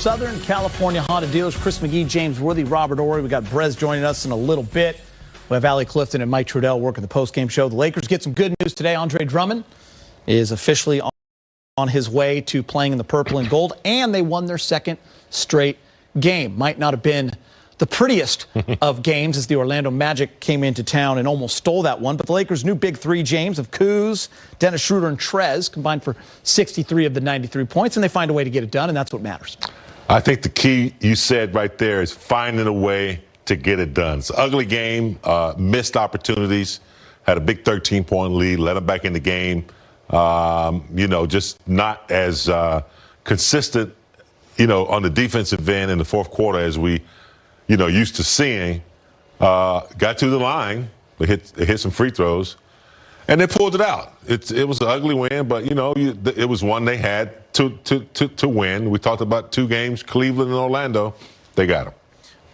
Southern California Honda dealers, Chris McGee, James Worthy, Robert Ory. We got Brez joining us in a little bit. We have Allie Clifton and Mike Trudell working the postgame show. The Lakers get some good news today. Andre Drummond is officially on his way to playing in the purple and gold, and they won their second straight game. Might not have been the prettiest of games as the Orlando Magic came into town and almost stole that one. But the Lakers' new big three, James, of Kuz, Dennis Schroeder, and Trez, combined for 63 of the 93 points, and they find a way to get it done, and that's what matters. I think the key you said right there is finding a way to get it done. It's an ugly game, missed opportunities, had a big 13-point lead, let them back in the game. Just not as consistent, on the defensive end in the fourth quarter as we used to seeing. Got to the line, they hit some free throws, and they pulled it out. It was an ugly win, but it was one they had to win. We talked about two games, Cleveland and Orlando. They got them.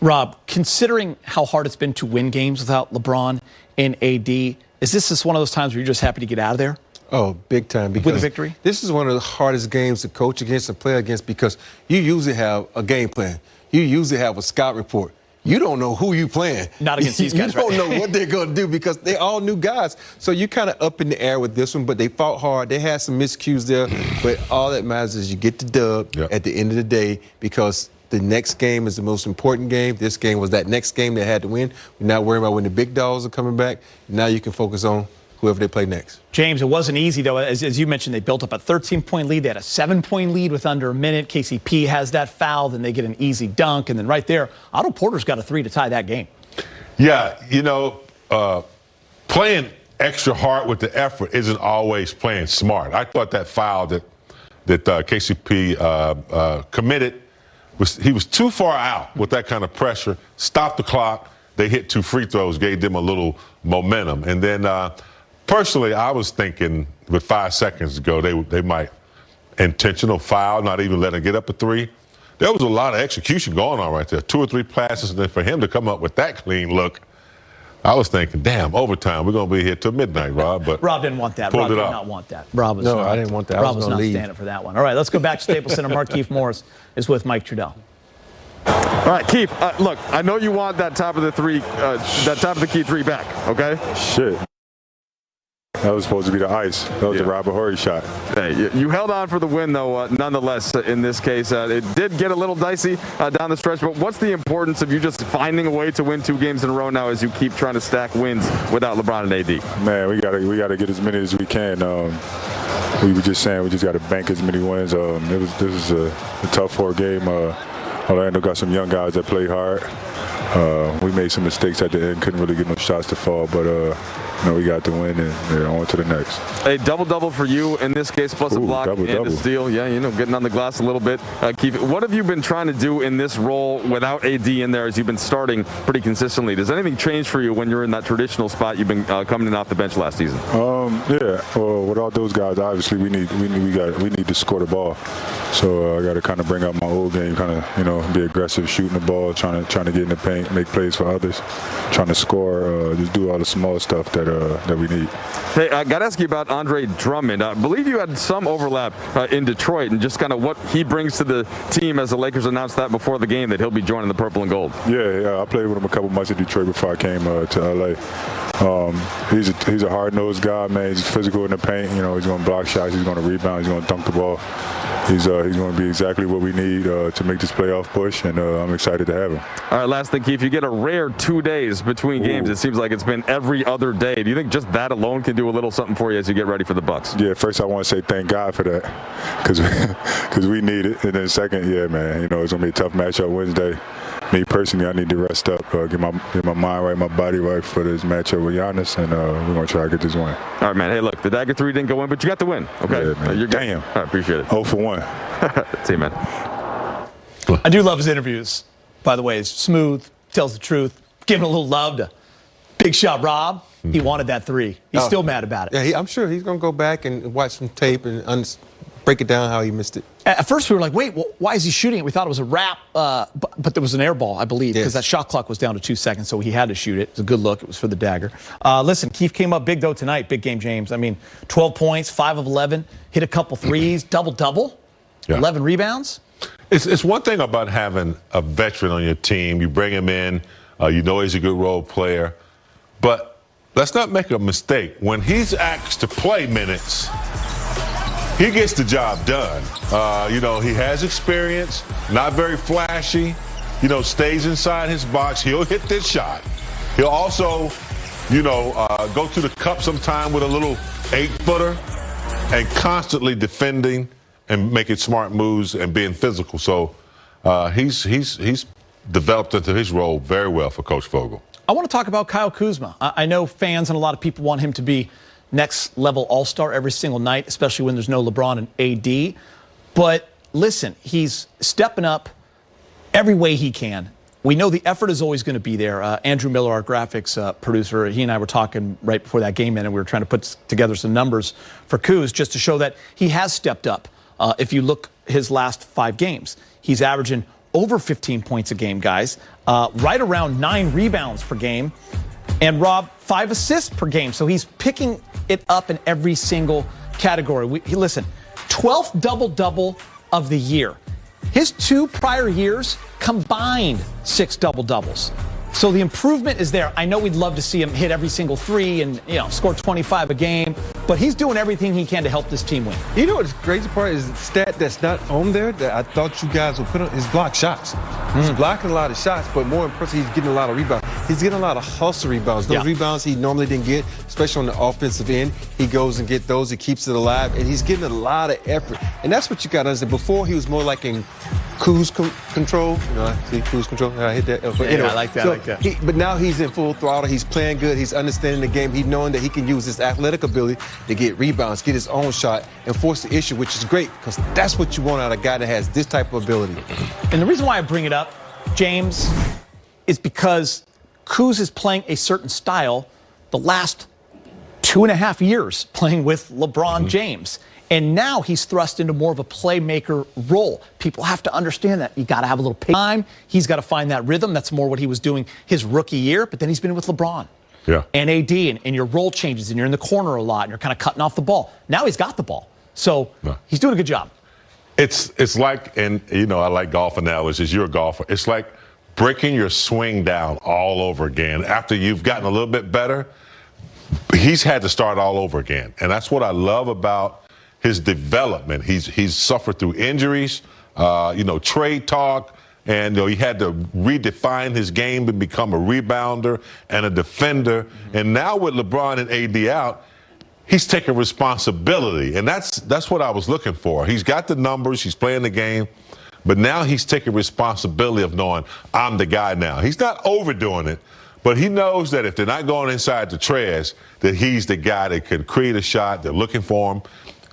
Rob, considering how hard it's been to win games without LeBron and AD, is this just one of those times where you're just happy to get out of there? Oh, big time. Because with a victory? This is one of the hardest games to coach against and play against because you usually have a game plan. You usually have a scout report. You don't know who you playing. Not against these guys, You don't know what they're going to do because they're all new guys. So you're kind of up in the air with this one, but they fought hard. They had some miscues there. But all that matters is you get the dub at the end of the day because the next game is the most important game. This game was that next game they had to win. We're not worried about when the big dogs are coming back. Now you can focus on whoever they play next. James, it wasn't easy, though. As you mentioned, they built up a 13-point lead. They had a 7-point lead with under a minute. KCP has that foul. Then they get an easy dunk. And then right there, Otto Porter's got a three to tie that game. Yeah, playing extra hard with the effort isn't always playing smart. I thought that foul that KCP committed, he was too far out with that kind of pressure. Stopped the clock. They hit two free throws, gave them a little momentum. And then personally, I was thinking with 5 seconds to go, they might intentional foul, not even let him get up a three. There was a lot of execution going on right there. 2 or 3 passes, and then for him to come up with that clean look, I was thinking, damn, overtime. We're going to be here till midnight, Rob. But Rob didn't want that. Rob did not want that. Rob was I didn't want that. Rob was not standing for that one. All right, let's go back to Staples Center. Markieff Morris is with Mike Trudell. All right, Keith, look, I know you want that top of the key three back, okay? Shit. That was supposed to be the ice. That was the Robert Horry shot. Hey, you held on for the win, though, nonetheless, in this case. It did get a little dicey down the stretch, but what's the importance of you just finding a way to win 2 games in a row now as you keep trying to stack wins without LeBron and AD? Man, we gotta get as many as we can. We were just saying we just got to bank as many wins. This is a tough 4 game. Orlando got some young guys that play hard. We made some mistakes at the end, couldn't really get no shots to fall, but we got the win and on to the next. A double-double for you in this case, plus a block and a steal. Yeah, getting on the glass a little bit. Keith, what have you been trying to do in this role without AD in there as you've been starting pretty consistently? Does anything change for you when you're in that traditional spot you've been coming in off the bench last season? Well, with all those guys, obviously we need to score the ball. So I got to kind of bring up my old game, kind of be aggressive, shooting the ball, trying to get in the paint, make plays for others, trying to score, just do all the small stuff that we need. Hey, I got to ask you about Andre Drummond. I believe you had some overlap in Detroit and just kind of what he brings to the team as the Lakers announced that before the game that he'll be joining the purple and gold. Yeah, I played with him a couple months in Detroit before I came to LA. He's a hard-nosed guy, man. He's physical in the paint. He's going to block shots. He's going to rebound. He's going to dunk the ball. He's going to be exactly what we need to make this playoff push, and I'm excited to have him. All right, last thing, Keith. You get a rare 2 days between games. It seems like it's been every other day. Do you think just that alone can do a little something for you as you get ready for the Bucks? Yeah, first I want to say thank God for that because we need it. And then second, yeah, man, it's going to be a tough matchup Wednesday. Me personally, I need to rest up, get my mind right, my body right for this matchup with Giannis, and we're going to try to get this win. All right, man. Hey, look, the dagger 3 didn't go in, but you got the win. Okay? Yeah, man. You're good. Damn. I appreciate it. 0 for 1. See you, man. I do love his interviews, by the way. He's smooth, tells the truth, giving a little love to Big Shot Rob. He wanted that 3. He's still mad about it. Yeah, I'm sure he's going to go back and watch some tape and break it down how he missed it. At first, we were like, wait, why is he shooting it? We thought it was a wrap, but there was an air ball, I believe, because that shot clock was down to 2 seconds, so he had to shoot it. It was a good look. It was for the dagger. Listen, Keith came up big, though, tonight. Big game, James. 12 points, 5 of 11, hit a couple threes, double-double, 11 rebounds. It's one thing about having a veteran on your team. You bring him in, you know he's a good role player. But let's not make a mistake. When he's asked to play minutes, he gets the job done. You know, he has experience, not very flashy, you know, stays inside his box. He'll hit this shot. He'll also, you know, go to the cup sometime with a little 8-footer and constantly defending and making smart moves and being physical. So he's developed into his role very well for Coach Vogel. I want to talk about Kyle Kuzma. I know fans and a lot of people want him to be next level all-star every single night, especially when there's no LeBron and AD. But listen, he's stepping up every way he can. We know the effort is always going to be there. Andrew Miller, our graphics producer, he and I were talking right before that game ended. We were trying to put together some numbers for Kuz just to show that he has stepped up. If you look his last 5 games, he's averaging over 15 points a game, guys, right around 9 rebounds per game, and Rob, 5 assists per game. So he's picking it up in every single category. Listen, 12th double-double of the year. His 2 prior years combined 6 double-doubles. So the improvement is there. I know we'd love to see him hit every single 3 and, you know, score 25 a game, but he's doing everything he can to help this team win. You know what's crazy part is the stat that's not on there that I thought you guys would put on is block shots. He's blocking a lot of shots, but more impressive, he's getting a lot of rebounds. He's getting a lot of hustle rebounds. Those rebounds he normally didn't get, especially on the offensive end. He goes and gets those, he keeps it alive, and he's getting a lot of effort. And that's what you got to understand. Before, he was more like in cruise control. You know, see, cruise control. I hit that. But anyway, I like that. But now he's in full throttle. He's playing good. He's understanding the game. He's knowing that he can use his athletic ability to get rebounds, get his own shot, and force the issue, which is great because that's what you want out of a guy that has this type of ability. And the reason why I bring it up, James, is because Kuz is playing a certain style the last 2.5 years playing with LeBron James. And now he's thrust into more of a playmaker role. People have to understand that. You got to have a little time. He's got to find that rhythm. That's more what he was doing his rookie year. But then he's been with LeBron and AD, and your role changes, and you're in the corner a lot, and you're kind of cutting off the ball. Now he's got the ball. So he's doing a good job. It's like, and, you know, I like golf analogies. You're a golfer. It's like breaking your swing down all over again. After you've gotten a little bit better, he's had to start all over again. And that's what I love about his development. He's suffered through injuries, you know, trade talk, and you know, he had to redefine his game and become a rebounder and a defender. And now with LeBron and AD out, he's taking responsibility, and that's what I was looking for. He's got the numbers, he's playing the game, but now he's taking responsibility of knowing I'm the guy now. He's not overdoing it, but he knows that if they're not going inside the trash, that he's the guy that can create a shot. They're looking for him.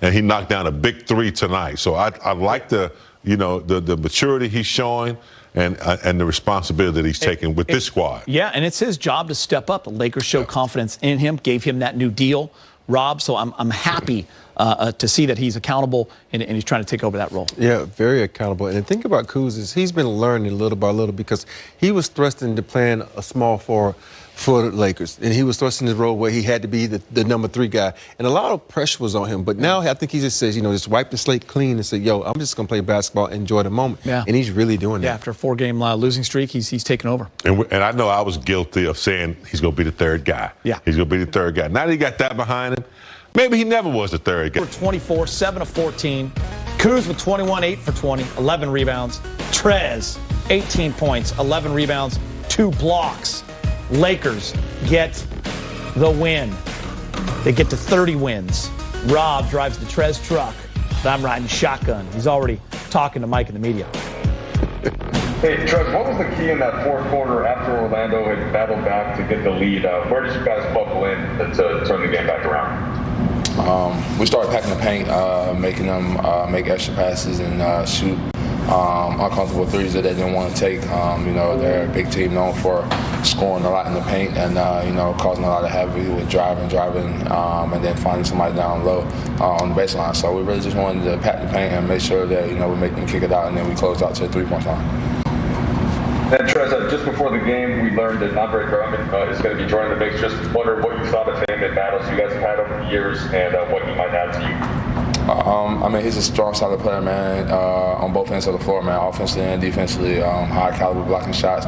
And he knocked down a big 3 tonight. So I like the maturity he's showing and the responsibility that he's taking with this squad. Yeah, and it's his job to step up. The Lakers showed confidence in him, gave him that new deal, Rob. So I'm happy to see that he's accountable and he's trying to take over that role. Yeah, very accountable. And the thing about Kuz is he's been learning little by little because he was thrust into playing a small forward for the Lakers. And he was thrust in his role where he had to be the number 3 guy. And a lot of pressure was on him. But now I think he just says, you know, just wipe the slate clean and say, yo, I'm just going to play basketball, enjoy the moment. Yeah. And he's really doing that. Yeah, after a 4-game losing streak, he's taken over. And I know I was guilty of saying he's going to be the 3rd guy. Yeah. He's going to be the 3rd guy. Now that he got that behind him, maybe he never was the 3rd guy. 24, 7 of 14. Kuz with 21, 8 for 20, 11 rebounds. Trez, 18 points, 11 rebounds, 2 blocks. Lakers get the win. They get to 30 wins. Rob drives the Trez truck, but I'm riding shotgun. He's already talking to Mike in the media. Hey, Trez, what was the key in that 4th quarter after Orlando had battled back to get the lead? Where did you guys buckle in to turn the game back around? We started packing the paint, making them make extra passes and shoot uncomfortable threes that they didn't want to take. You know, they're a big team known for scoring a lot in the paint and, you know, causing a lot of havoc with driving, and then finding somebody down low on the baseline. So we really just wanted to pack the paint and make sure that, you know, we make them kick it out, and then we closed out to the 3-point line. And Trez, just before the game, we learned that Andre Drummond is going to be joining the mix. Just wonder what you thought of him in battles you guys have had over the years and what he might add to you. I mean, he's a strong, solid player, man, on both ends of the floor, man, offensively and defensively. High caliber blocking shots,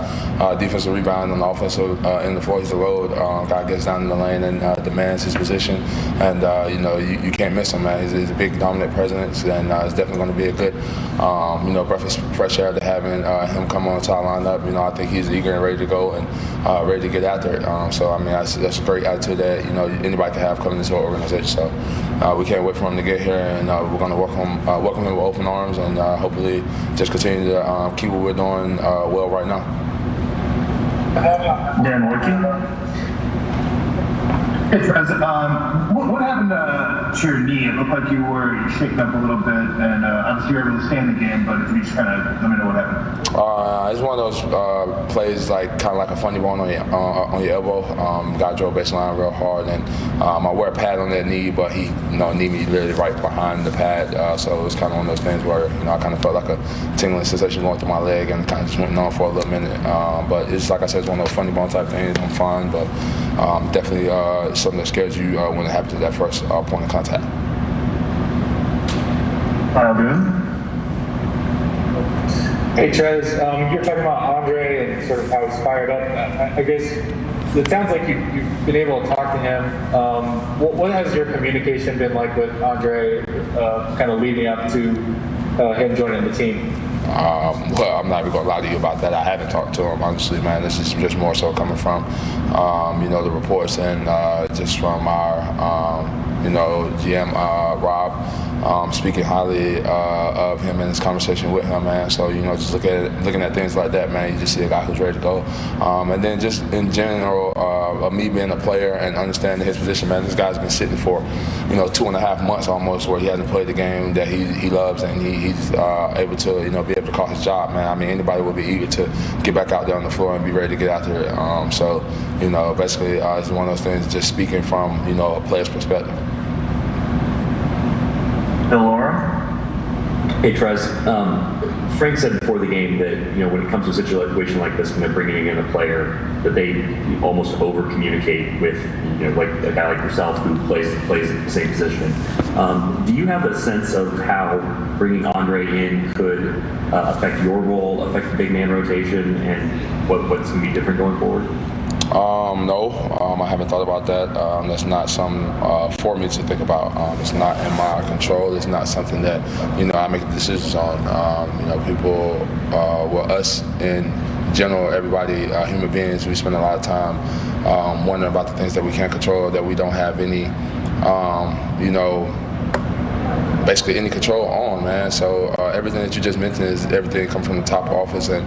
defensive rebound on the offensive end of the floor. He's a load. Guy gets down in the lane and demands his position. And, you know, you can't miss him, man. He's a big, dominant presence, and it's definitely going to be a good, you know, breath of fresh air to having him come on the top lineup. You know, I think he's eager and ready to go and ready to get out there. So, I mean, that's a great attitude that, you know, anybody can have coming into our organization. So we can't wait for him to get here, and we're going to welcome him with open arms, and hopefully just continue to keep what we're doing well right now. Dan Orkin. Hey, Trez, what happened to your knee? It looked like you were shaken up a little bit, and obviously you were able to stay in the game, but if you just kind of let me know what happened. It's one of those plays, kind of like a funny bone on your elbow. Guy drove baseline real hard, and I wear a pad on that knee, but he, you know, knee me literally right behind the pad. So it was kind of one of those things where, you know, I kind of felt like a tingling sensation going through my leg, and kind of just went on for a little minute. But it's like I said, it's one of those funny bone type things. I'm fine, but definitely something that scares you when it happens at that first point of contact. All good. Hey, Trez, you're talking about Andre and sort of how he's fired up. I guess it sounds like you've been able to talk to him. What has your communication been like with Andre kind of leading up to him joining the team? Well, I'm not even going to lie to you about that. I haven't talked to him, honestly, man. This is just more so coming from, you know, the reports and just from our, you know, GM, Rob, speaking highly of him and his conversation with him, man. So, you know, just looking at things like that, man, you just see a guy who's ready to go. And then just in general, of me being a player and understanding his position, man, this guy's been sitting for, you know, 2.5 months almost where he hasn't played the game that he loves, and he's able to, you know, be able to call his job, man. I mean, anybody would be eager to get back out there on the floor and be ready to get out there. So, you know, basically, it's one of those things just speaking from, you know, a player's perspective. Hey, Trez. Frank said before the game that, you know, when it comes to a situation like this, when they're bringing in a player, that they almost over-communicate with, you know, like a guy like yourself who plays the same position. Do you have a sense of how bringing Andre in could affect your role, affect the big man rotation, and what's going to be different going forward? No, I haven't thought about that. That's not something for me to think about. It's not in my control. It's not something that, you know, I make decisions on. You know, people, well, us in general, everybody, human beings, we spend a lot of time wondering about the things that we can't control, that we don't have any, you know, basically any control on, man. So everything that you just mentioned is everything come from the top office and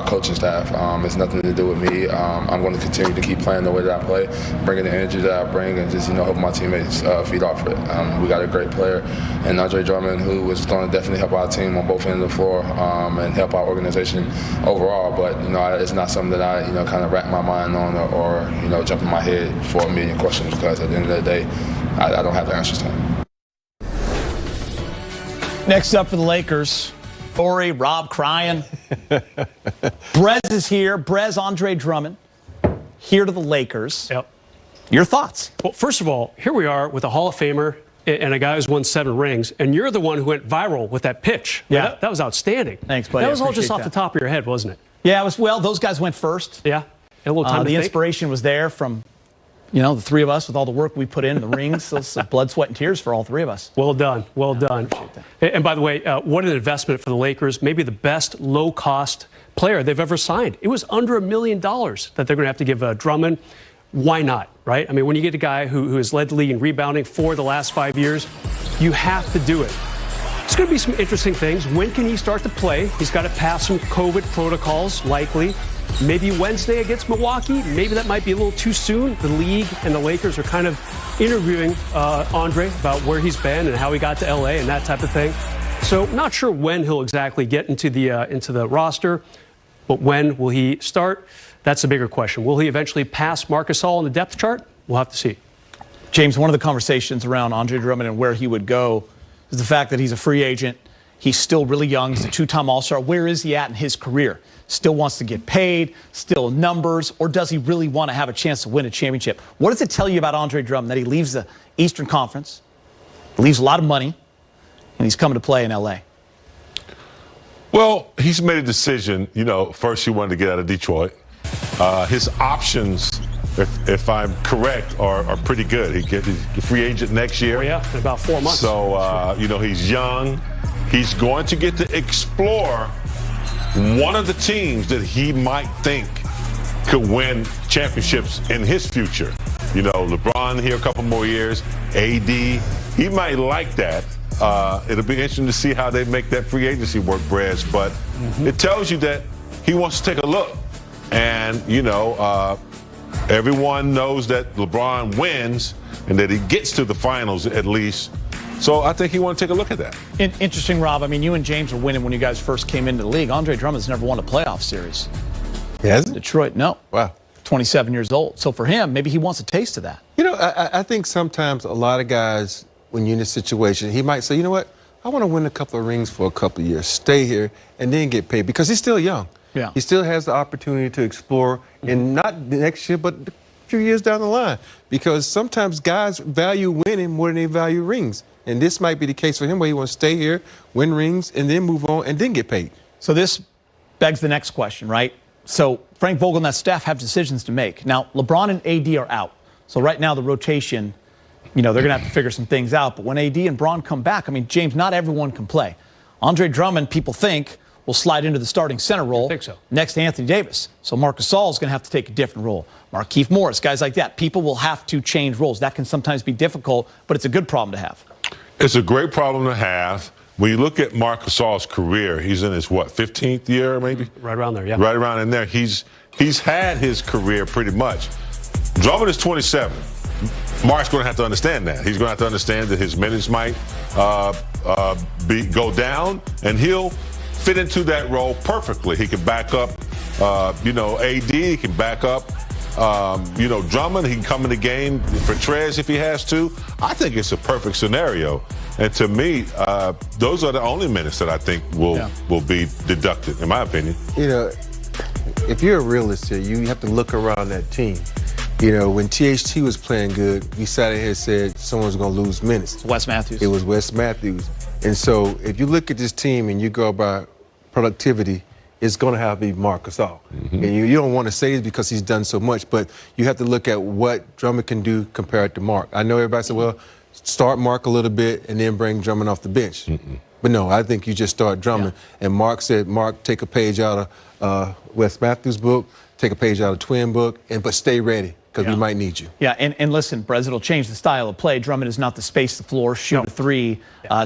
coaching staff. It's nothing to do with me. I'm going to continue to keep playing the way that I play, bringing the energy that I bring, and just, you know, help my teammates feed off it. We got a great player in Andre Drummond who is going to definitely help our team on both ends of the floor and help our organization overall. But, you know, it's not something that I, you know, kind of wrap my mind on or you know, jump in my head for a million questions, because at the end of the day, I don't have the answers to them. Next up for the Lakers, Ori, Rob crying. Brez is here. Brez, Andre Drummond, here to the Lakers. Yep. Your thoughts? Well, first of all, here we are with a Hall of Famer and a guy who's won 7 rings, and you're the one who went viral with that pitch. Yeah. That was outstanding. Thanks, buddy. That was all just off the top of your head, wasn't it? Yeah, it was. Well, those guys went first. Yeah. A little time to the think. inspiration was there from, you know, the three of us with all the work we put in, the rings, those blood, sweat, and tears for all three of us. Well done. Well done. And by the way, what an investment for the Lakers. Maybe the best low-cost player they've ever signed. It was under $1 million that they're going to have to give Drummond. Why not, right? I mean, when you get a guy who has led the league in rebounding for the last 5 years, you have to do it. It's going to be some interesting things. When can he start to play? He's got to pass some COVID protocols, likely. Maybe Wednesday against Milwaukee. Maybe that might be a little too soon. The league and the Lakers are kind of interviewing Andre about where he's been and how he got to L.A. and that type of thing. So not sure when he'll exactly get into the roster, but when will he start? That's a bigger question. Will he eventually pass Marc Gasol on the depth chart? We'll have to see. James, one of the conversations around Andre Drummond and where he would go is the fact that he's a free agent. He's still really young. He's a 2-time All-Star. Where is he at in his career? Still wants to get paid, still numbers, or does he really want to have a chance to win a championship? What does it tell you about Andre Drummond that he leaves the Eastern Conference, leaves a lot of money, and he's coming to play in L.A.? Well, he's made a decision. You know, first he wanted to get out of Detroit. His options, if I'm correct, are pretty good. He gets the free agent next year. Oh, yeah, in about 4 months. So, you know, he's young. He's going to get to explore one of the teams that he might think could win championships in his future. You know, LeBron here a couple more years, AD. He might like that. It'll be interesting to see how they make that free agency work, Brez. But it tells you that he wants to take a look. And, you know, everyone knows that LeBron wins and that he gets to the finals at least. So I think he wants to take a look at that. Interesting, Rob. I mean, you and James were winning when you guys first came into the league. Andre Drummond's never won a playoff series. He hasn't? Detroit, no. Wow. 27 years old. So for him, maybe he wants a taste of that. You know, I think sometimes a lot of guys, when you're in a situation, he might say, you know what, I want to win a couple of rings for a couple of years, stay here, and then get paid, because he's still young. Yeah. He still has the opportunity to explore, and not next year, but a few years down the line, because sometimes guys value winning more than they value rings. And this might be the case for him, where he wants to stay here, win rings, and then move on, and then get paid. So this begs the next question, right? So Frank Vogel and that staff have decisions to make. Now, LeBron and AD are out. So right now the rotation, you know, they're going to have to figure some things out. But when AD and Bron come back, I mean, James, not everyone can play. Andre Drummond, people think, will slide into the starting center role. I think so. Next to Anthony Davis. So Marc Gasol is going to have to take a different role. Markieff Morris, guys like that. People will have to change roles. That can sometimes be difficult, but it's a good problem to have. It's a great problem to have. When you look at Marc Gasol's career, he's in his, 15th year maybe? Right around there, yeah. Right around in there. He's had his career pretty much. Drummond is 27. Mark's going to have to understand that. He's going to have to understand that his minutes might go down, and he'll fit into that role perfectly. He can back up, AD. He can back up, Drummond. He can come in the game for Trez if he has to. I think it's a perfect scenario. And to me, those are the only minutes that I think will be deducted, in my opinion. You know, if you're a realist here, you have to look around that team. You know, when THT was playing good, we sat here and said someone's going to lose minutes. It's Wes Matthews. It was Wes Matthews. And so if you look at this team and you go by productivity, it's going to have to be Marc Gasol. And you don't want to say it because he's done so much, but you have to look at what Drummond can do compared to Marc. I know everybody said, well, start Marc a little bit and then bring Drummond off the bench. But no, I think you just start Drummond. Yeah. And Marc said, Marc, take a page out of Wes Matthews' book, take a page out of Twin book, but stay ready, because we might need you. Yeah, and listen, Brez, it'll change the style of play. Drummond is not the space the floor, shoot a three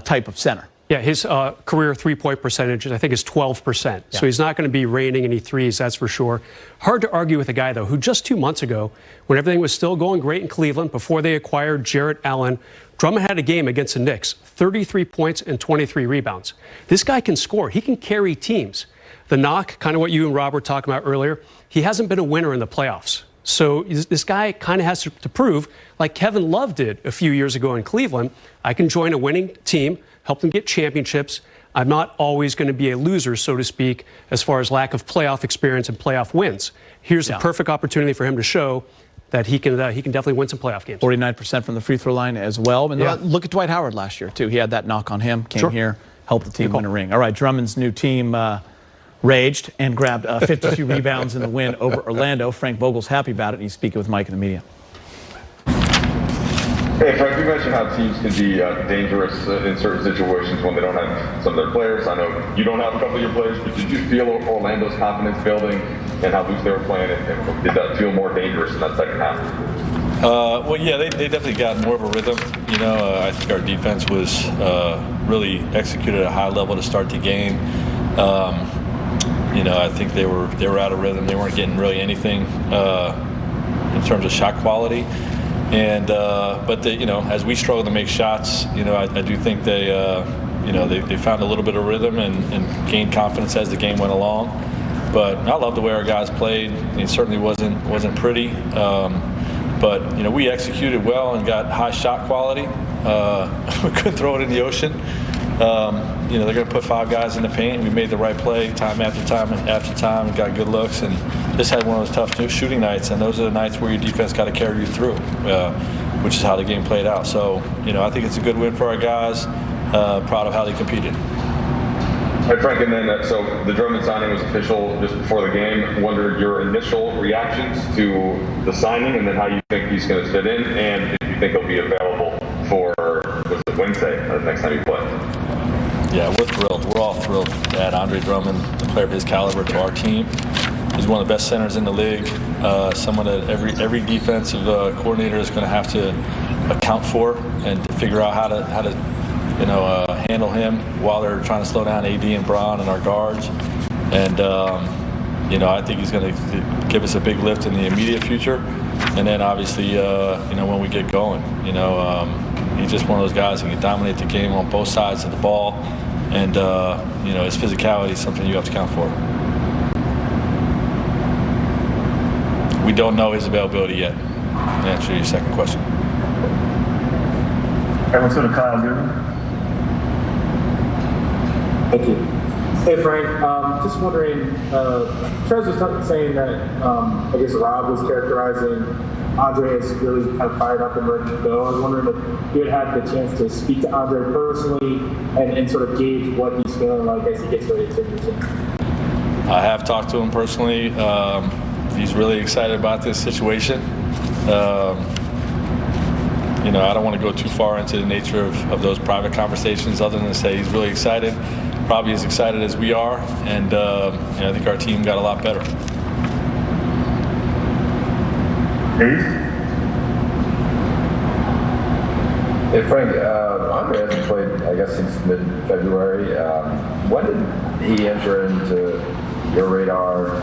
type of center. Yeah, his career three-point percentage, I think, is 12%. So he's not going to be raining any threes, that's for sure. Hard to argue with a guy, though, who just 2 months ago, when everything was still going great in Cleveland, before they acquired Jarrett Allen, Drummond had a game against the Knicks, 33 points and 23 rebounds. This guy can score. He can carry teams. The knock, kind of what you and Rob were talking about earlier, he hasn't been a winner in the playoffs. So this guy kind of has to prove, like Kevin Love did a few years ago in Cleveland, I can join a winning team, help them get championships. I'm not always going to be a loser, so to speak, as far as lack of playoff experience and playoff wins. Here's the perfect opportunity for him to show that he can definitely win some playoff games. 49% from the free throw line as well. And look at Dwight Howard last year, too. He had that knock on him, came here, helped the team win a ring. All right, Drummond's new team raged and grabbed 52 rebounds in the win over Orlando. Frank Vogel's happy about it, and he's speaking with Mike in the media. Hey, Frank, you mentioned how teams can be dangerous in certain situations when they don't have some of their players. I know you don't have a couple of your players, but did you feel Orlando's confidence building and how loose they were playing, and did that feel more dangerous in that second half? Well, yeah, they definitely got more of a rhythm. You know, I think our defense was really executed at a high level to start the game. I think they were out of rhythm. They weren't getting really anything in terms of shot quality. And but as we struggle to make shots, I do think they found a little bit of rhythm and gained confidence as the game went along. But I love the way our guys played. It certainly wasn't pretty, but we executed well and got high shot quality. We couldn't throw it in the ocean. They're going to put 5 guys in the paint. We made the right play time after time after time and got good looks, and just had one of those tough shooting nights, and those are the nights where your defense got to carry you through, which is how the game played out. So, I think it's a good win for our guys. proud of how they competed. Hey, Frank, and then so the Drummond signing was official just before the game. Wondered your initial reactions to the signing, and then how you think he's going to fit in, and if you think he'll be available for Wednesday, next time you play. Yeah, we're thrilled. We're all thrilled to add Andre Drummond, a player of his caliber, to our team. He's one of the best centers in the league. Someone that every defensive coordinator is going to have to account for and to figure out how to handle him while they're trying to slow down AD and Bron and our guards. And I think he's going to give us a big lift in the immediate future. And then obviously, when we get going, he's just one of those guys who can dominate the game on both sides of the ball. And his physicality is something you have to account for. We don't know his availability yet. To answer your second question. Everyone's going to Kyle Goodman. Thank you. Hey, Frank. Just wondering, Trez was saying that, I guess Rob was characterizing Andre as really kind of fired up and ready to go. I was wondering if you had the chance to speak to Andre personally and sort of gauge what he's feeling like as he gets ready to take the team. I have talked to him personally. He's really excited about this situation. I don't want to go too far into the nature of those private conversations other than to say he's really excited, probably as excited as we are, and I think our team got a lot better. Hey, Frank, Andre hasn't played, I guess, since mid-February. When did he enter into your radar,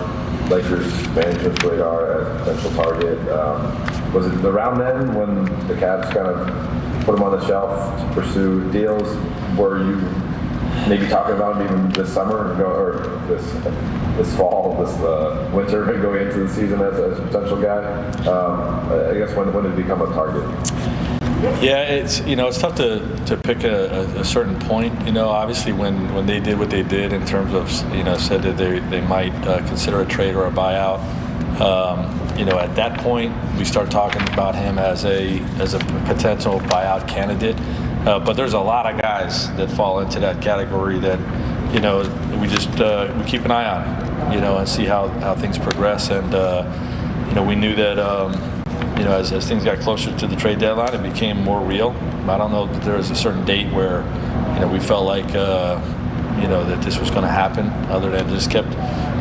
Lakers management's radar as a potential target? Was it around then when the Cavs kind of put him on the shelf to pursue deals? Were you maybe talking about him even this summer or this fall, this winter, going into the season as a potential guy? I guess when did he become a target? Yeah, it's tough to pick a certain point. Obviously when they did what they did in terms of said that they might consider a trade or a buyout. At that point we start talking about him as a potential buyout candidate. But there's a lot of guys that fall into that category that we keep an eye on, and see how things progress. And we knew that. As things got closer to the trade deadline, it became more real. I don't know that there was a certain date where, we felt like, that this was going to happen, other than just kept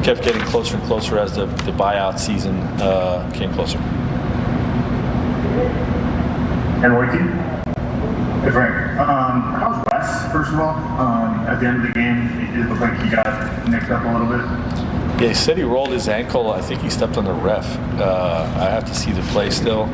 getting closer and closer as the buyout season came closer. And Wakey? Hey, Frank. How's Wes, first of all? At the end of the game, it looked like he got nicked up a little bit. Yeah, he said he rolled his ankle. I think he stepped on the ref. I have to see the play still.